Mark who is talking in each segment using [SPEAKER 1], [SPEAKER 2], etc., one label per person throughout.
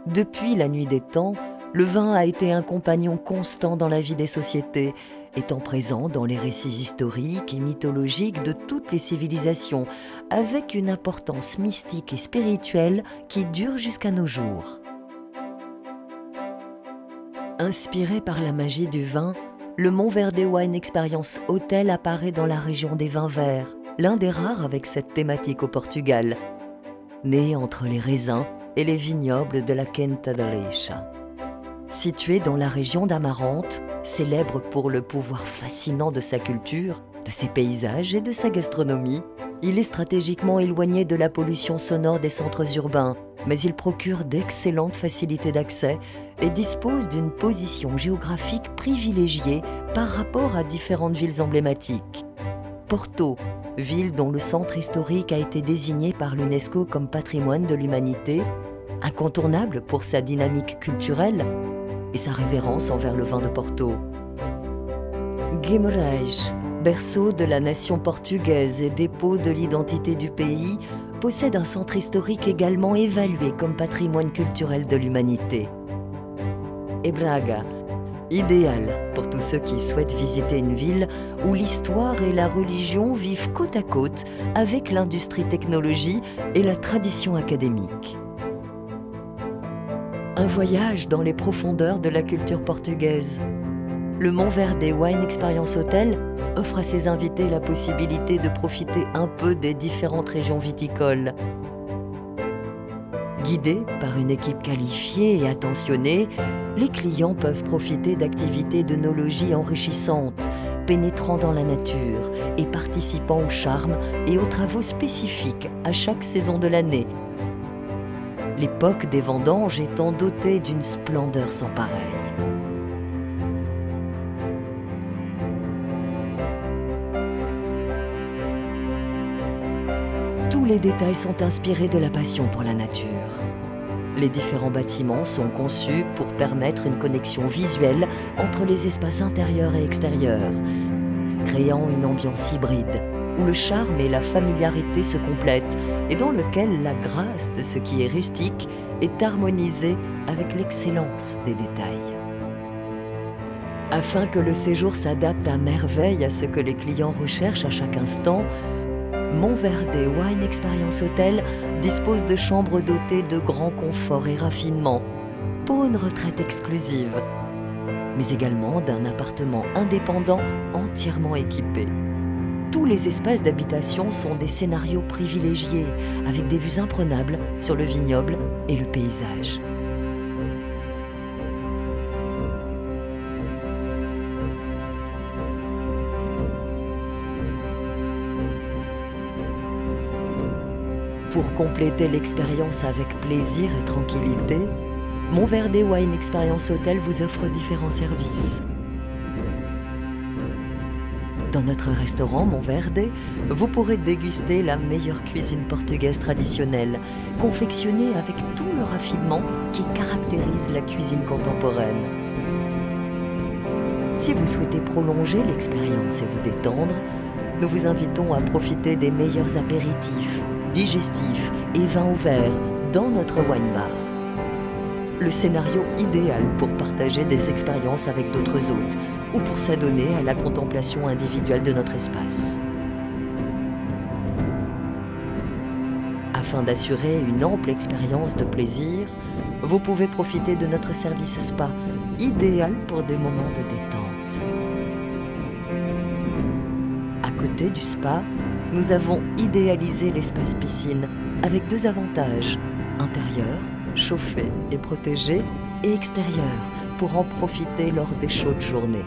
[SPEAKER 1] Depuis la nuit des temps, le vin a été un compagnon constant dans la vie des sociétés, étant présent dans les récits historiques et mythologiques de toutes les civilisations, avec une importance mystique et spirituelle qui dure jusqu'à nos jours. Inspiré par la magie du vin, le Montverde Wine Experience Hotel apparaît dans la région des vins verts, l'un des rares avec cette thématique au Portugal, né entre les raisins et les vignobles de la Quinta da Leixa. Situé dans la région d'Amarante, célèbre pour le pouvoir fascinant de sa culture, de ses paysages et de sa gastronomie, il est stratégiquement éloigné de la pollution sonore des centres urbains, mais il procure d'excellentes facilités d'accès et dispose d'une position géographique privilégiée par rapport à différentes villes emblématiques. Porto, ville dont le centre historique a été désigné par l'UNESCO comme patrimoine de l'humanité, incontournable pour sa dynamique culturelle et sa révérence envers le vin de Porto. Guimarães, berceau de la nation portugaise et dépôt de l'identité du pays, possède un centre historique également évalué comme patrimoine culturel de l'humanité. Et Braga, idéal pour tous ceux qui souhaitent visiter une ville où l'histoire et la religion vivent côte à côte avec l'industrie-technologie et la tradition académique. Un voyage dans les profondeurs de la culture portugaise. Le Montverde Wine Experience Hotel offre à ses invités la possibilité de profiter un peu des différentes régions viticoles. Guidés par une équipe qualifiée et attentionnée, les clients peuvent profiter d'activités d'œnologie enrichissantes, pénétrant dans la nature et participant au charme et aux travaux spécifiques à chaque saison de l'année. L'époque des vendanges étant dotée d'une splendeur sans pareille. Tous les détails sont inspirés de la passion pour la nature. Les différents bâtiments sont conçus pour permettre une connexion visuelle entre les espaces intérieurs et extérieurs, créant une ambiance hybride, où le charme et la familiarité se complètent et dans lequel la grâce de ce qui est rustique est harmonisée avec l'excellence des détails. Afin que le séjour s'adapte à merveille à ce que les clients recherchent à chaque instant, Montverde Wine Experience Hotel dispose de chambres dotées de grands conforts et raffinements pour une retraite exclusive, mais également d'un appartement indépendant entièrement équipé. Tous les espaces d'habitation sont des scénarios privilégiés avec des vues imprenables sur le vignoble et le paysage. Pour compléter l'expérience avec plaisir et tranquillité, Montverde Wine Experience Hotel vous offre différents services. Dans notre restaurant Montverde, vous pourrez déguster la meilleure cuisine portugaise traditionnelle, confectionnée avec tout le raffinement qui caractérise la cuisine contemporaine. Si vous souhaitez prolonger l'expérience et vous détendre, nous vous invitons à profiter des meilleurs apéritifs, digestifs et vins ouverts dans notre wine bar. Le scénario idéal pour partager des expériences avec d'autres hôtes ou pour s'adonner à la contemplation individuelle de notre espace. Afin d'assurer une ample expérience de plaisir, vous pouvez profiter de notre service spa, idéal pour des moments de détente. À côté du spa, nous avons idéalisé l'espace piscine avec deux avantages, intérieur, chauffé et protégé, et extérieur, pour en profiter lors des chaudes journées.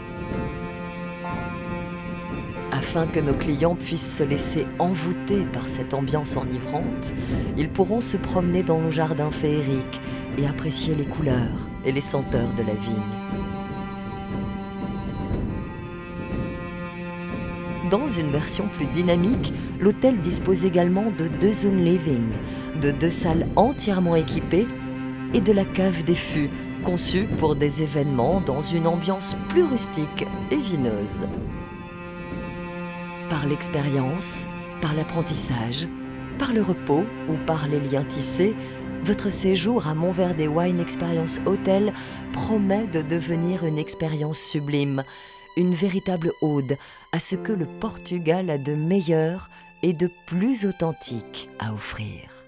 [SPEAKER 1] Afin que nos clients puissent se laisser envoûter par cette ambiance enivrante, ils pourront se promener dans nos jardins féeriques et apprécier les couleurs et les senteurs de la vigne. Dans une version plus dynamique, l'hôtel dispose également de 2 zones living, de 2 salles entièrement équipées et de la cave des fûts, conçue pour des événements dans une ambiance plus rustique et vineuse. Par l'expérience, par l'apprentissage, par le repos ou par les liens tissés, Votre séjour à Montverde Wine Experience Hotel promet de devenir une expérience sublime, une véritable ode à ce que le Portugal a de meilleur et de plus authentique à offrir.